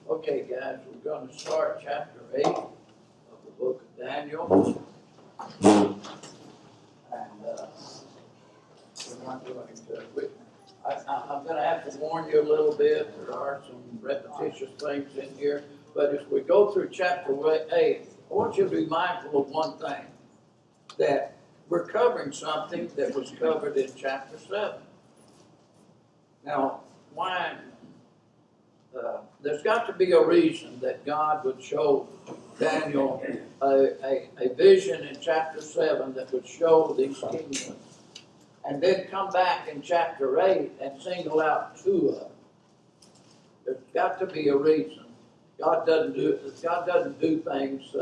Okay, guys, we're going to start chapter 8 of the book of Daniel. And we're not going to, I'm going to have to warn you a little bit. There are some repetitious things in here. But as we go through chapter 8, I want you to be mindful of one thing, that we're covering something that was covered in chapter 7. Now, why? There's got to be a reason that God would show Daniel a vision in chapter 7 that would show these kingdoms, and then come back in chapter 8 and single out 2 of them. There's got to be a reason. God doesn't do things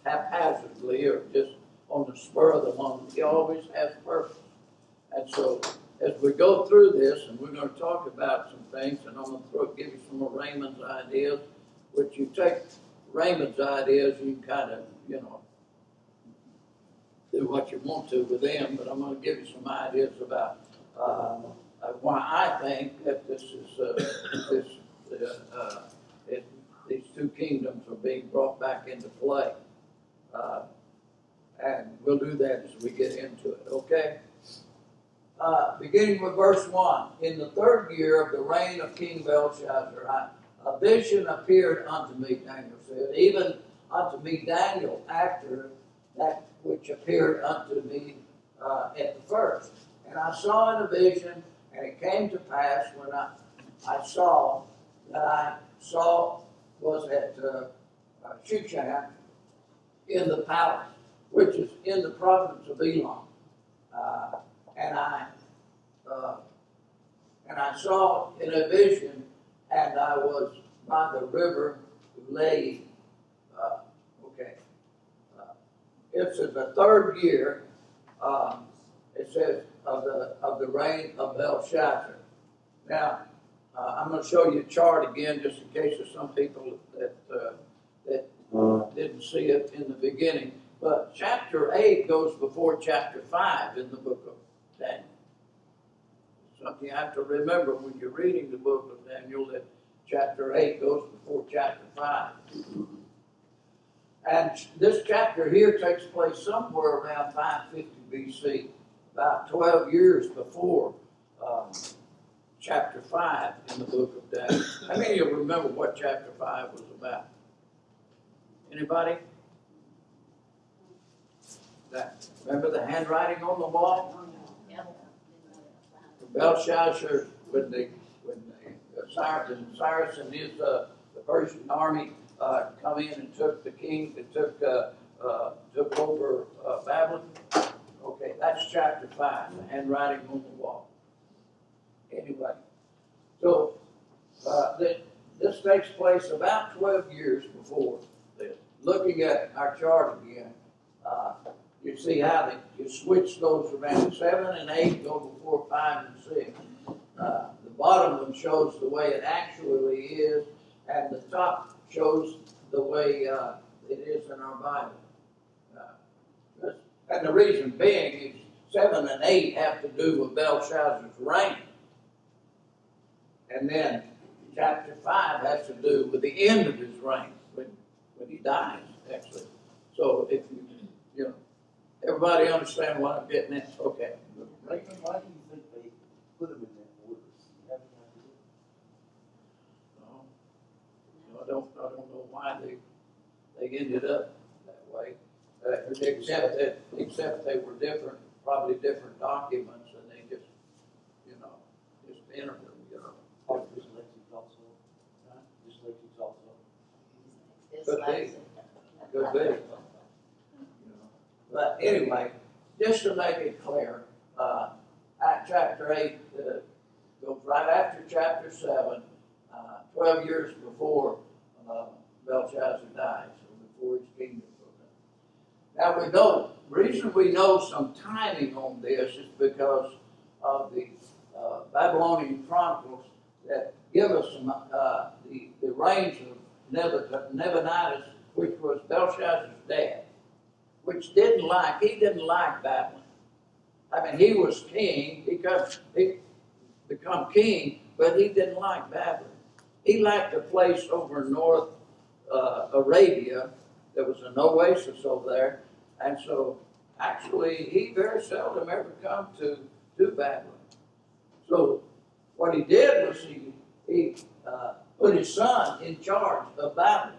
haphazardly or just on the spur of the moment. He always has purpose. And so, as we go through this, and we're going to talk about some things, and I'm going to give you some of Raymond's ideas, which you take Raymond's ideas, you can kind of, do what you want to with them, but I'm going to give you some ideas about why I think that this is, these 2 kingdoms are being brought back into play. And we'll do that as we get into it, okay? Beginning with verse 1. In the 3rd year of the reign of King Belshazzar, a vision appeared unto me, Daniel said, even unto me, Daniel, after that which appeared unto me at the first. And I saw in a vision, and it came to pass when I saw that I saw was at Shushan in the palace, which is in the province of Elam. And I saw in a vision, and I was by the river laid. It's in the 3rd year. It says of the reign of Belshazzar. Now, I'm going to show you a chart again, just in case there's some people that didn't see it in the beginning. But chapter 8 goes before chapter 5 in the book of Daniel. Something you have to remember when you're reading the book of Daniel, that chapter 8 goes before chapter 5. And this chapter here takes place somewhere around 550 BC, about 12 years before chapter 5 in the book of Daniel. How many of you remember what chapter 5 was about? Anybody? Remember the handwriting on the wall? Belshazzar, when Cyrus and his the Persian army come in and took the king, and took over Babylon. Okay, that's chapter 5, the handwriting on the wall. Anyway, so this takes place about 12 years before this. Looking at our chart again, you see how you switch those around. 7 and 8 go before 5 and 6. The bottom one shows the way it actually is, and the top shows the way it is in our Bible. And the reason being is 7 and 8 have to do with Belshazzar's reign. And then chapter 5 has to do with the end of his reign, when he dies, actually. So if everybody understand what I'm getting at? Okay. Why do you think they put them in that order? You have an idea? No, I don't know why they ended up that way. Except they were different, probably different documents, and they just entered them. Dyslexics also. Dyslexics also. Could be. But anyway, just to make it clear, chapter 8 goes right after chapter 7, 12 years before Belshazzar dies, so before his kingdom goes in. Now we know, the reason we know some timing on this is because of the Babylonian Chronicles that give us some, the reigns of Nebuchadnezzar, which was Belshazzar's dad, which he didn't like Babylon. I mean, he was king, he become king, but he didn't like Babylon. he lacked a place over in North Arabia. There was an oasis over there, and so actually he very seldom ever come to Babylon. So what he did was he put his son in charge of Babylon,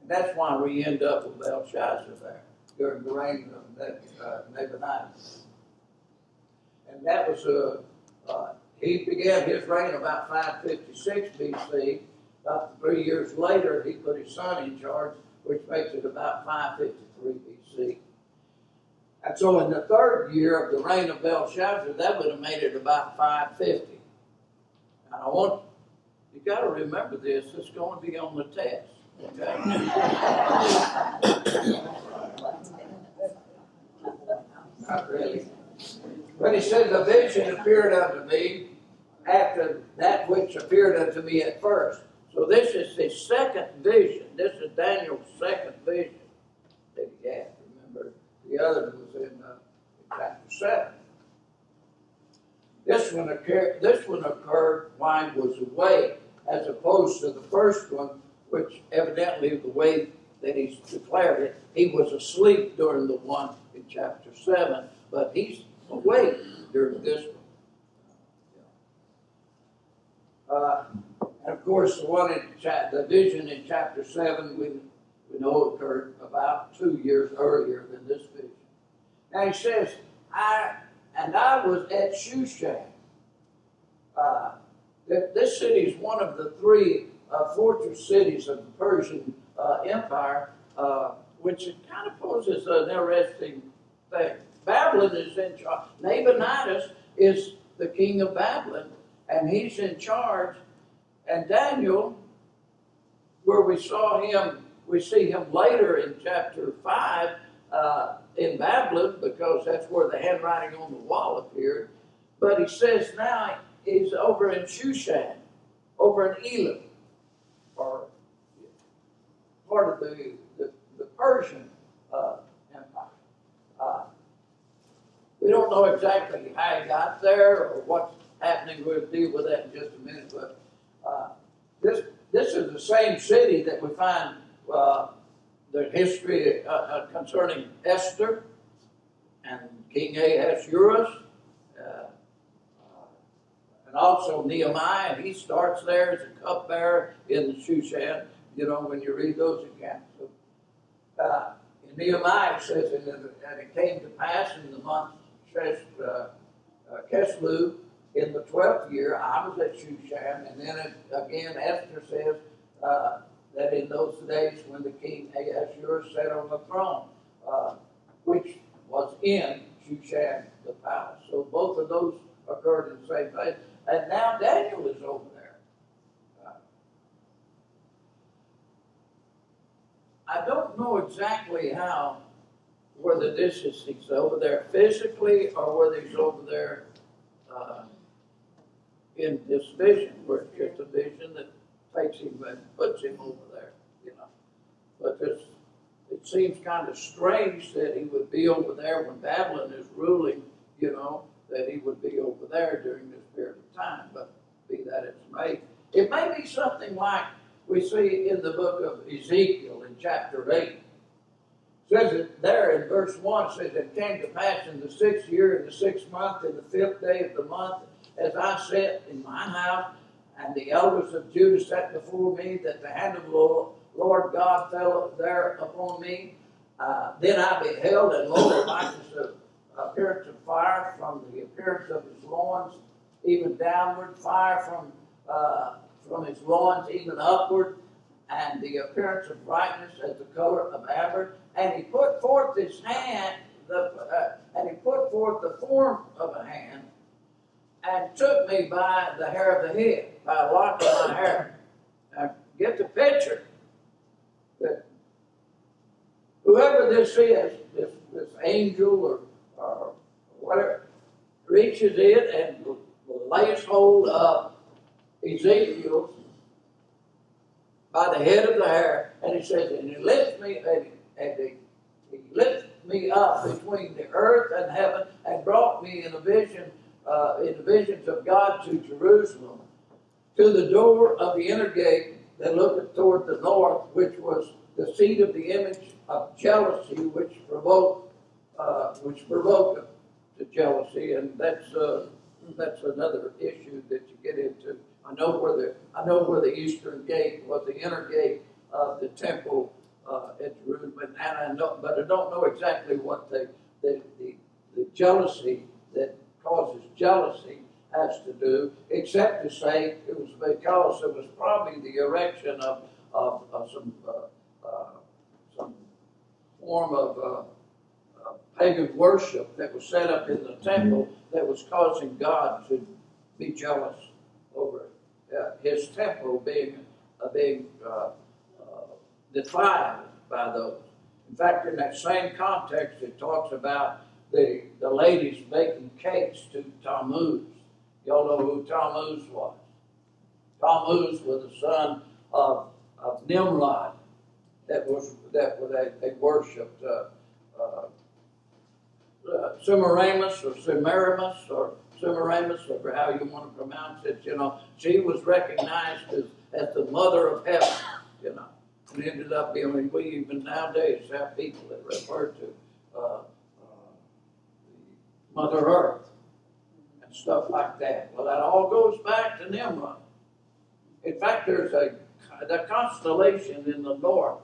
and that's why we end up with Belshazzar there during the reign of Nebuchadnezzar. And that was he began his reign about 556 BC. About 3 years later, he put his son in charge, which makes it about 553 BC. And so in the third year of the reign of Belshazzar, that would have made it about 550. And you got to remember this, it's going to be on the test. Okay? Not really. But he said, the vision appeared unto me after that which appeared unto me at first. So this is his second vision. This is Daniel's second vision that he had. Remember, the other was in chapter 7. This one occurred while he was awake, as opposed to the first one, which evidently the way that he's declared it, he was asleep during the one in chapter 7, but he's awake during this one. And of course, the vision in chapter 7, we know occurred about 2 years earlier than this vision. Now he says, I was at Shushan. This city is one of the three fortress cities of the Persian Empire, which it kind of poses an interesting thing. Babylon is in charge. Nebuchadnezzar is the king of Babylon, and he's in charge. And Daniel, where we see him later in chapter 5 in Babylon, because that's where the handwriting on the wall appeared. But he says now he's over in Shushan, over in Elam, or part of the Persian Empire. We don't know exactly how he got there or what's happening. We'll deal with that in just a minute. But this is the same city that we find the history concerning Esther and King Ahasuerus, and also Nehemiah. He starts there as a cupbearer in the Shushan, when you read those accounts. So, in Nehemiah it says, and it came to pass in the month Keslu, in the 12th year, I was at Shushan, and then again Esther says that in those days when the king Ahasuerus sat on the throne, which was in Shushan, the palace. So both of those occurred in the same place. And now Daniel is over there. I don't know exactly whether he's over there physically or whether he's over there in this vision, where it's just a vision that takes him and puts him over there, But it seems kind of strange that he would be over there when Babylon is ruling, that he would be over there during this period of time. But be that as it may, it may be something like we see in the book of Ezekiel in chapter 8. It says it there in verse 1, it says, it came to pass in the 6th year, in the 6th month, in the 5th day of the month, as I sat in my house, and the elders of Judah sat before me, that the hand of the Lord God fell there upon me. Then I beheld, and lo, like the appearance of fire from the appearance of his loins, even downward, fire from his loins, even upward, and the appearance of brightness as the color of amber. And he put forth his hand, and he put forth the form of a hand, and took me by the hair of the head, by a lock of my hair. Now, get the picture. That whoever this is, this angel or whatever, reaches in and lays hold of Ezekiel by the head of the hair, and he says, and he lifts me, he lifts me up between the earth and heaven, and brought me in the visions of God to Jerusalem, to the door of the inner gate that looketh toward the north, which was the seat of the image of jealousy, which provoked to jealousy, and that's another issue that you get into. I know where the eastern gate was, the inner gate of the temple at Jerusalem, but I don't know exactly what the jealousy that causes jealousy has to do, except to say it was because it was probably the erection of some form of pagan worship that was set up in the temple that was causing God to be jealous over his temple being defiled by those. In fact, in that same context, it talks about the ladies baking cakes to Tammuz. Y'all know who Tammuz was. Tammuz was the son of Nimrod. They worshipped Semiramis or Semiramis or Semiramis, or how you want to pronounce it. She was recognized as the mother of heaven. And ended up being, we even nowadays have people that refer to Mother Earth and stuff like that. Well, that all goes back to Nimrod. In fact, there's the constellation in the north,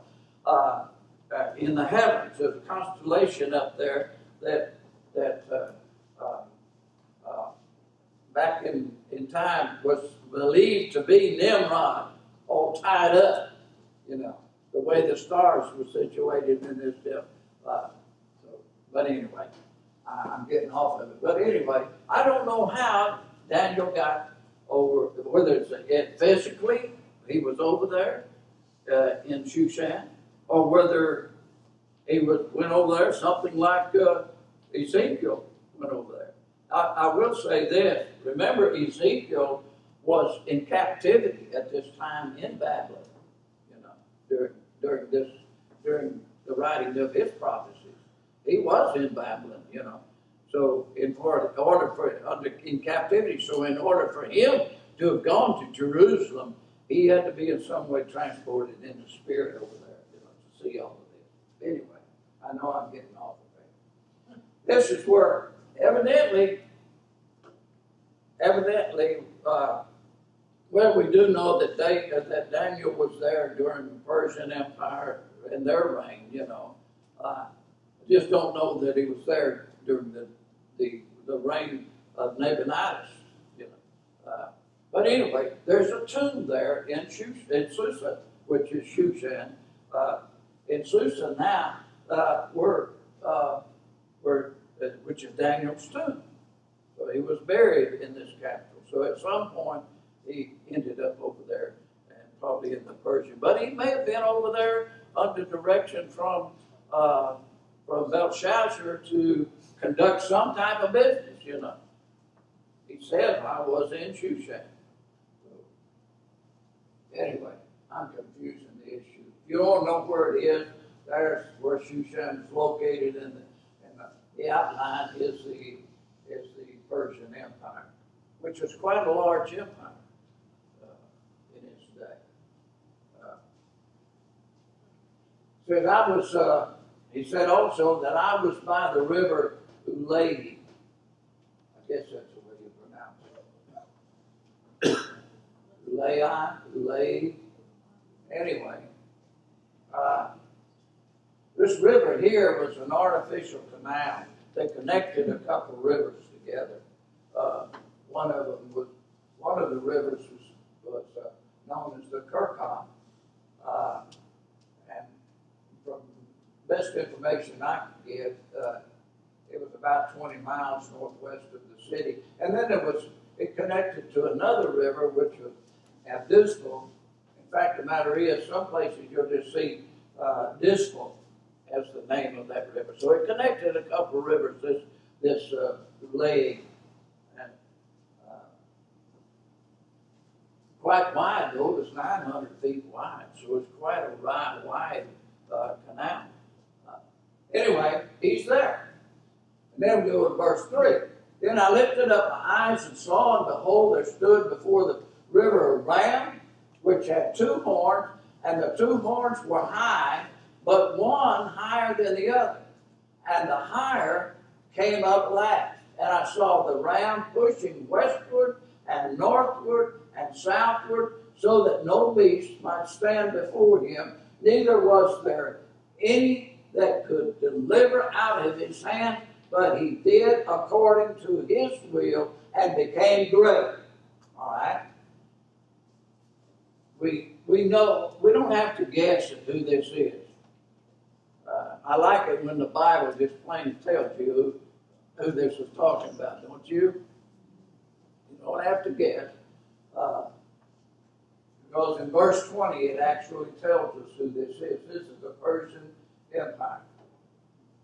in the heavens. There's a constellation up there that back in time was believed to be Nimrod, all tied up. The way the stars were situated in this deal. But anyway, I'm getting off of it. But anyway, I don't know how Daniel got over, whether it's physically, he was over there in Shushan, or whether he went over there, something like Ezekiel went over there. I will say this. Remember, Ezekiel was in captivity at this time in Babylon. During the writing of his prophecies, he was in Babylon. So in captivity. So in order for him to have gone to Jerusalem, he had to be in some way transported in the spirit over there, to see all of this. Anyway, I know I'm getting off of it. This is where evidently, well, we do know that Daniel was there during the Persian Empire and their reign. I just don't know that he was there during the reign of Nabonidus. But anyway, there's a tomb there in Susa, which is Shushan. In Susa now, which is Daniel's tomb. So he was buried in this capital. So at some point, he ended up over there, and probably in the Persian. But he may have been over there under direction from Belshazzar to conduct some type of business. He said, I was in Shushan. So, anyway, I'm confusing the issue. If you don't know where it is, there's where Shushan is located, and the outline is the Persian Empire, which was quite a large empire. He said also that I was by the river Ulai. I guess that's the way you pronounce it. Ulai. Anyway, this river here was an artificial canal that connected a couple rivers together. One of the rivers was known as the Kirkon. Best information I could get, it was about 20 miles northwest of the city. And then it connected to another river, which was Abdiscal. In fact, the matter is, some places you'll just see Discal as the name of that river. So it connected a couple of rivers, this lake. And quite wide, though. It was 900 feet wide, so it was quite a wide canal. Anyway, he's there. And then we go to verse 3. Then I lifted up my eyes and saw, and behold, there stood before the river of ram, which had 2 horns, and the 2 horns were high, but one higher than the other. And the higher came up last. And I saw the ram pushing westward and northward and southward, so that no beast might stand before him, neither was there any that could deliver out of his hand, but he did according to his will and became great. All right? We know, we don't have to guess at who this is. I like it when the Bible just plain tells you who this is talking about, don't you? You don't have to guess. Because in verse 20, it actually tells us who this is. This is the Persian Empire.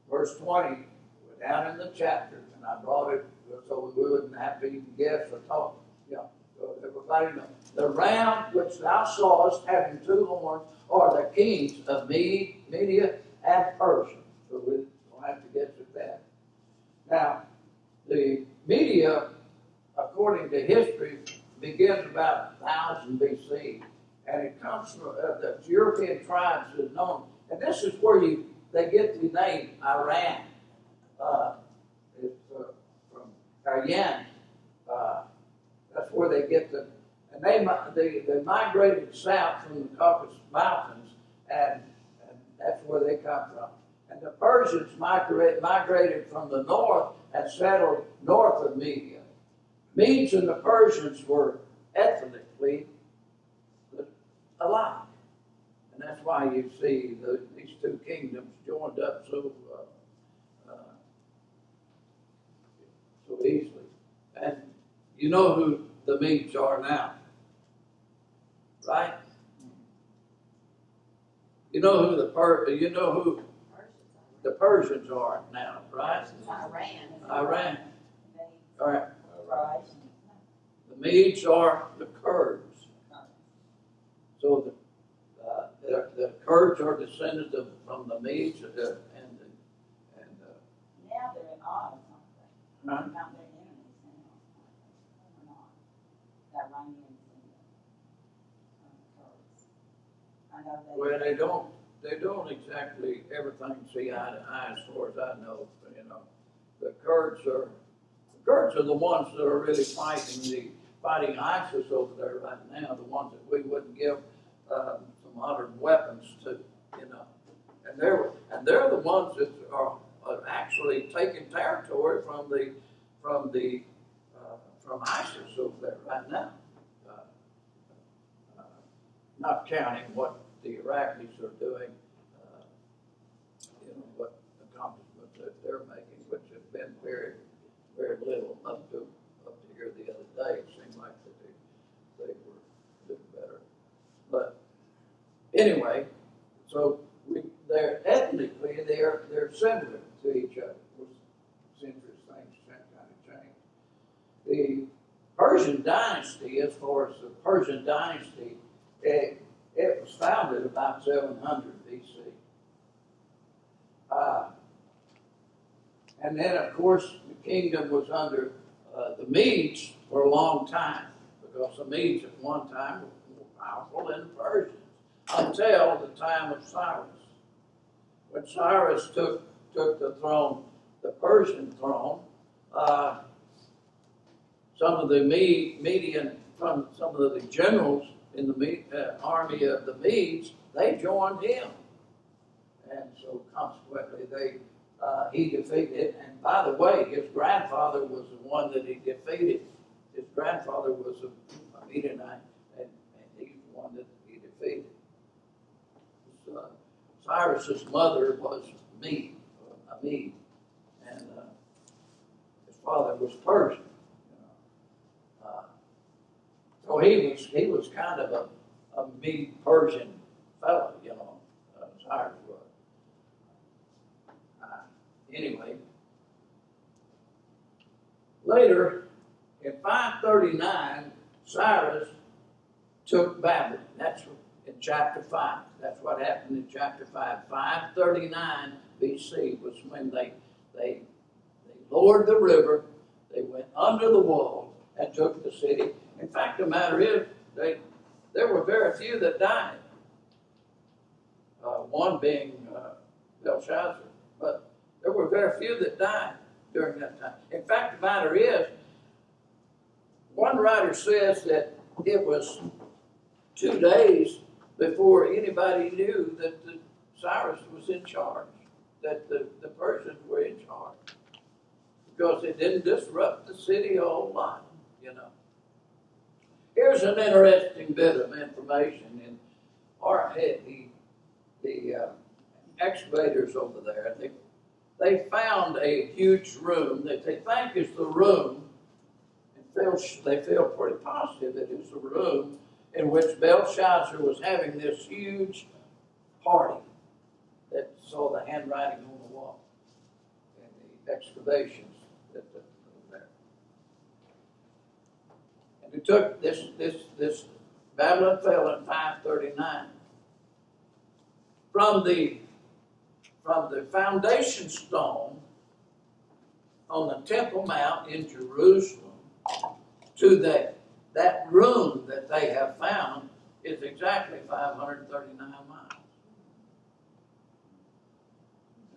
Verse 20, we're down in the chapter, and I brought it so we wouldn't have to even guess or talk. Yeah, so everybody knows. The ram which thou sawest having 2 horns are the kings of Media and Persia. So we don't have to guess at that. Now, the Media, according to history, begins about 1000 BC, and it comes from the European tribes is known, and this is where they get the name Iran. It's from Iran. That's where they get the, and they migrated south from the Caucasus Mountains, and that's where they come from. And the Persians migrated from the north and settled north of Media. Medes and the Persians were ethnically alike. And that's why you see these 2 kingdoms joined up so easily. And you know who the Medes are now, right? You know who the Persians are now, right? Iran. All right. The Medes are the Kurds. So the Kurds are descendants from the Medes Now they're at odds, aren't they? Huh? Not their enemies now. Or not. The Iranians and the Kurds. I know they. Well, they don't exactly everything see eye to eye, as far as I know. You know, the Kurds are the ones that are really fighting ISIS over there right now. The ones that we wouldn't give some modern weapons to, you know, and they're the ones that are actually taking territory from ISIS over there right now. Not counting what the Iraqis are doing, you know, what accomplishments that they're making, which have been very, very little up to here the other day. It seemed like that they were doing better. But anyway, so they're ethnically they're similar to each other. Centuries things kind of change. The Persian dynasty, as far as the Persian dynasty, it was founded about 700 BC. And then, of course, the kingdom was under the Medes for a long time, because the Medes at one time were more powerful than the Persians, until the time of Cyrus. When Cyrus took the throne, the Persian throne, some of the some of the generals in the army of the Medes, they joined him, and so consequently he defeated. And by the way, his grandfather was the one that he defeated. His grandfather was a Midianite, and he's the one that he defeated. Cyrus's mother was a Mede, and his father was Persian. So he was kind of a Mede Persian fellow, you know. Cyrus was. Anyway, later in 539, Cyrus took Babylon. That's in chapter 5. That's what happened in chapter 5. 539 BC was when they lowered the river, they went under the wall and took the city. In fact, the matter is, there were very few that died. One being Belshazzar, but there were very few that died during that time. In fact, the matter is, one writer says that it was 2 days before anybody knew that Cyrus was in charge, that the Persians were in charge, because it didn't disrupt the city a whole lot, you know. Here's an interesting bit of information. In the excavators over there, they found a huge room that they think is the room, and they feel pretty positive that it's the room in which Belshazzar was having this huge party that saw the handwriting on the wall and the excavations that were there. And it took this Babylon fell in 539. From the foundation stone on the Temple Mount in Jerusalem to that room that they have found is exactly 539 miles.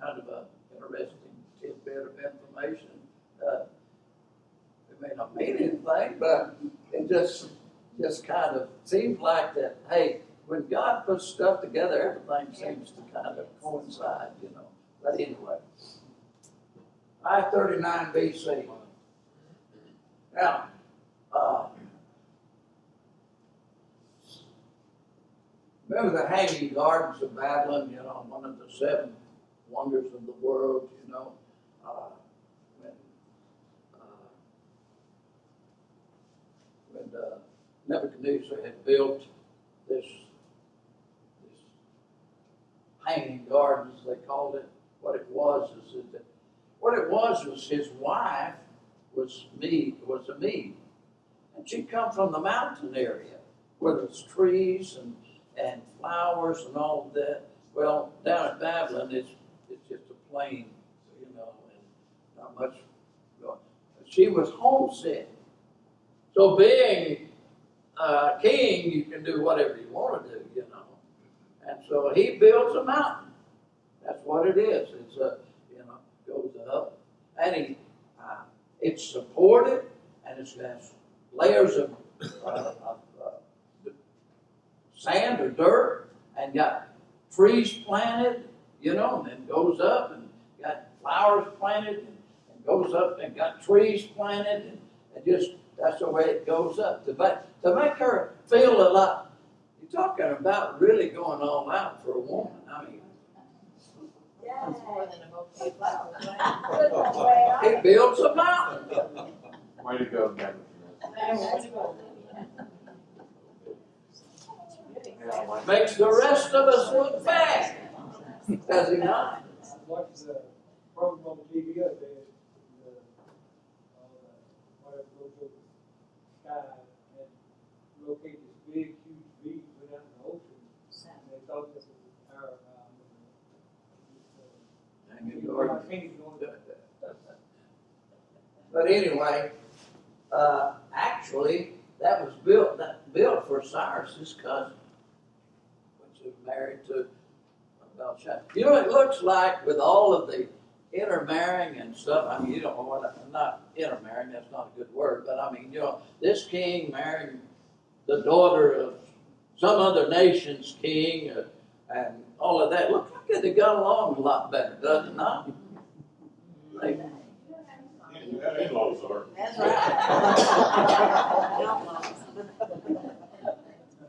Kind of an interesting tidbit of information. It may not mean anything, but it just kind of seems like that, hey, when God puts stuff together, everything seems to kind of coincide, you know. But anyway, 539 BC. Now, remember the Hanging Gardens of Babylon, you know, one of the 7 wonders of the world, you know. When Nebuchadnezzar had built this Hanging Gardens, they called it. What it was his wife was a Mede, and she'd come from the mountain area where there's trees and flowers and all of that. Well, down at Babylon, it's just a plain, you know, and not much going. She was homesick. So being king, you can do whatever you want to do, you know. And so he builds a mountain. That's what it is. It's goes up, and it's supported, and it's got layers of sand or dirt, and got trees planted, you know, and then goes up and got flowers planted, and goes up and got trees planted, and just that's the way it goes up. To make her feel a lot. You're talking about really going all out for a woman. I mean, That's more than a bouquet of flowers. he builds a mountain. Way to go, Kevin. Makes the rest of us look bad. Does he not? I watched the program on the TV the other day, whatever goes over the sky, and located this big, huge beach went out in the ocean, and they thought this was our, But anyway, actually, that was built for Cyrus's cousin, which is married to Belshazzar. You know, it looks like with all of the intermarrying and stuff. I mean, you don't know what not intermarrying. That's not a good word, but I mean, you know, this king marrying the daughter of some other nation's king, and all of that. Looks like they got along a lot better, does it not? Like, In-laws are. That's right.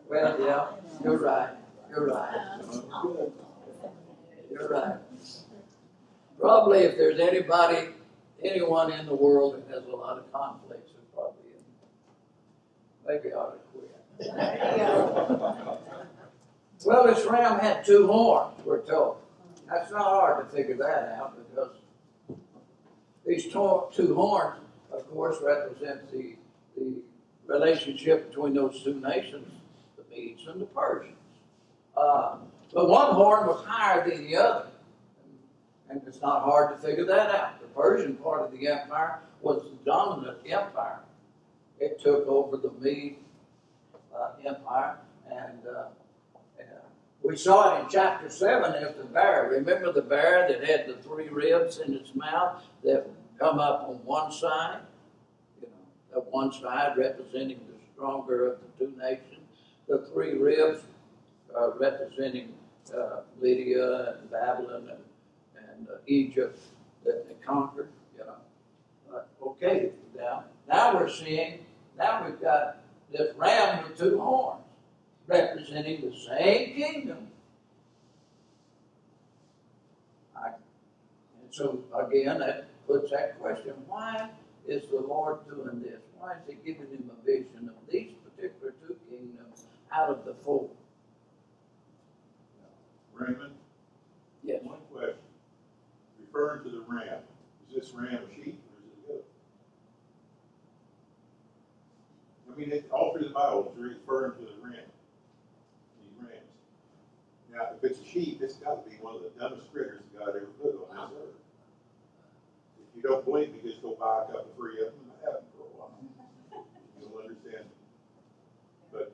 well, yeah, you're right. You're right. You're right. Probably if there's anyone in the world that has a lot of conflicts, it's probably maybe I ought to quit. There you go. Well, this ram had 2 horns, we're told. That's not hard to figure that out because these 2 horns, of course, represent the relationship between those 2 nations, the Medes and the Persians. But one horn was higher than the other. And it's not hard to figure that out. The Persian part of the empire was the dominant empire. It took over the Mede empire. And we saw it in chapter 7 as the bear. Remember the bear that had the 3 ribs in its mouth that come up on one side? You know, that one side representing the stronger of the 2 nations. The 3 ribs representing Lydia and Babylon and Egypt that they conquered, you know. Okay, now we're seeing, now we've got this ram with 2 horns representing the same kingdom. And so again, that puts that question, why is the Lord doing this? Why is he giving him a vision of these particular 2 kingdoms out of the 4? Raymond? Yes. One question. Referring to the ram, is this ram a sheep or is it a goat? I mean, all through the Bible, it's referring to the ram. These rams. Now, if it's a sheep, it's got to be one of the dumbest critters God ever put on this earth. If you don't believe me, just go buy a couple free of them and have them for a while. You'll understand. But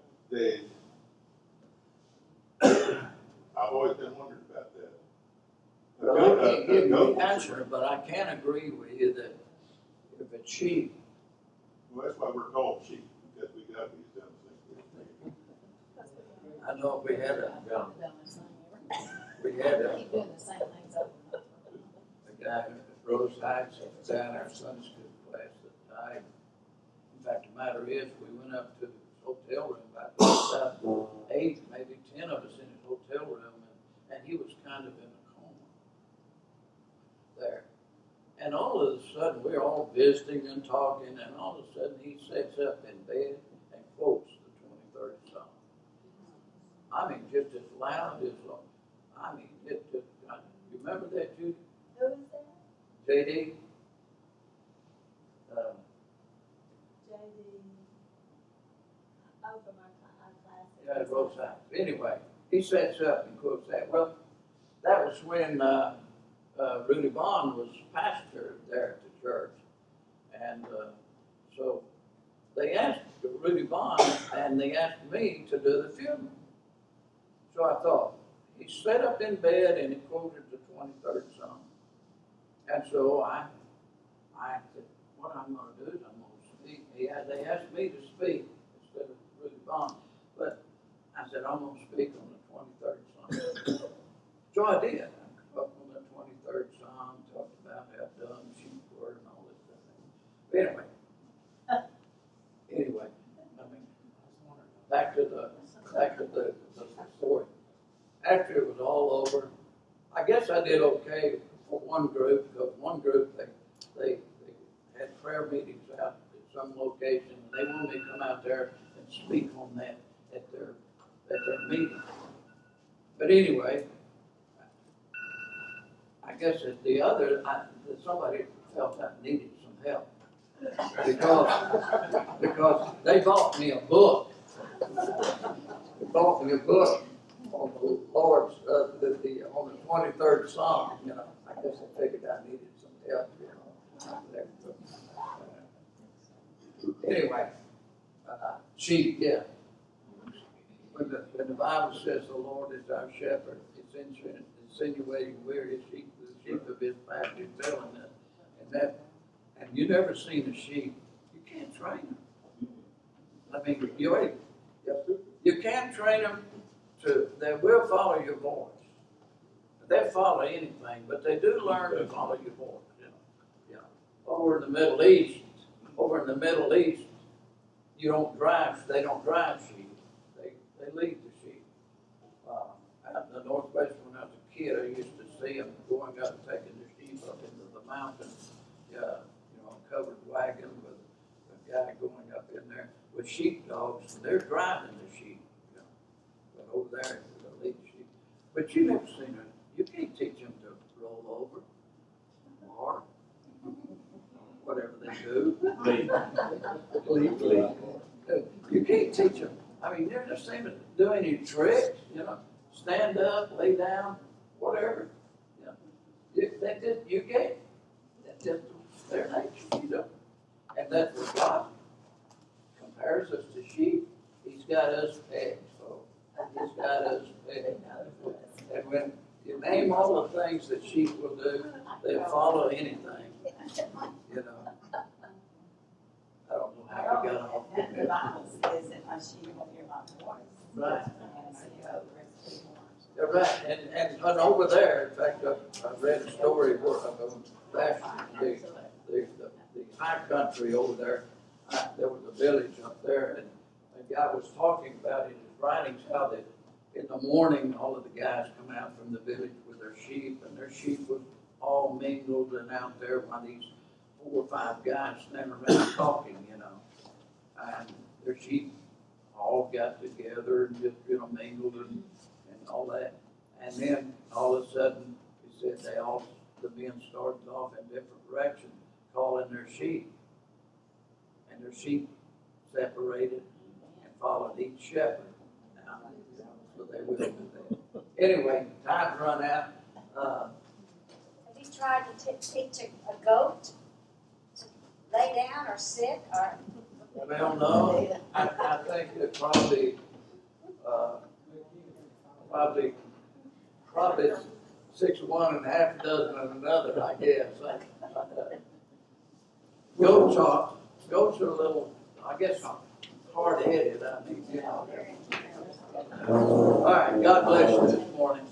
I've always been wondering about that. Well, I can't give you the answer, but I can agree with you that if it's sheep, Well, that's why we're called sheep, because we got these dumb things. I know we had a Keep doing the same things over and over. a guy at Rose Heights, was down our Sunday school class that died. In fact, the matter is, we went up to his hotel room, about 8, maybe 10 of us in his hotel room, and he was kind of in a coma there. And all of a sudden, we're all visiting and talking, and all of a sudden, he sits up in bed and quotes the 23rd Psalm. I mean, just as loud as, I mean, it just, you remember that, Judy? Who is that? JD? JD. Oh, from our class. Yeah, both sides. Anyway, he sets up and quotes that. Well, that was when Rudy Bond was pastor there at the church. And so they asked Rudy Bond and they asked me to do the funeral. So I thought, he sat up in bed and he quoted the 23rd Psalm. And so I said, what I'm going to do is I'm going to speak. They asked me to speak instead of Rudy Bond. But I said, I'm going to speak on the 23rd Psalm. So I did. I spoke on the 23rd Psalm, talked about how dumb sheep were and all this stuff. But anyway, I mean, back to the story. After it was all over, I guess I did okay for one group, because one group, they had prayer meetings out at some location, and they wanted me to come out there and speak on that at their meeting. But anyway, I guess that the other, that somebody felt I needed some help. Because they bought me a book. They bought me a book on the Lord's, on the 23rd Psalm, you know. I guess I figured I needed some help, you know. Anyway, sheep, yeah. When the Bible says the Lord is our shepherd, it's insinuating we're his sheep, the sheep of his pasture, telling that. And you never seen a sheep. You can't train them. I mean, you can't train them they will follow your voice. They'll follow anything, but they do learn to follow your voice. You know. Over in the Middle East, you don't drive. They don't drive sheep. They lead the sheep. Out in the Northwest, when I was a kid, I used to see them going up and taking the sheep up into the mountains. You know, a covered wagon with a guy going up in there with sheepdogs, and they're driving the sheep. Over there, the lead sheep. But you never seen it. You can't teach them to roll over or whatever they do. Lead. You can't teach them. I mean, they're just seem to do any tricks, you know, stand up, lay down, whatever. You know, you can't. That's just their nature, you know. And that's what God compares us to sheep. He's got us pegged, so he's got us pegged. And when you name all the things that sheep will do, they'll follow anything, you know. I don't know how we got off. The Bible says that my sheep will hear my voice. Right. And so, you know, the rest of the people aren't. They're right, and over there, in fact, I read a story where the high country over there, there was a village up there, and a guy was talking about in his writings how that in the morning, all of the guys come out from the village with their sheep, and their sheep was all mingled and out there while these 4 or 5 guys standing around talking, you know. And their sheep all got together and just, you know, mingled and all that. And then all of a sudden, he said the men started off in different directions, calling their sheep. And their sheep separated and followed each shepherd. Now, so they will do that. Anyway, time's run out. Have you tried to teach a goat to lay down or sit or? Well, no, I think that probably 6 of one and half a dozen of another, I guess. Goats are a little, I guess, hard-headed, I mean, you know. All right, God bless you this morning.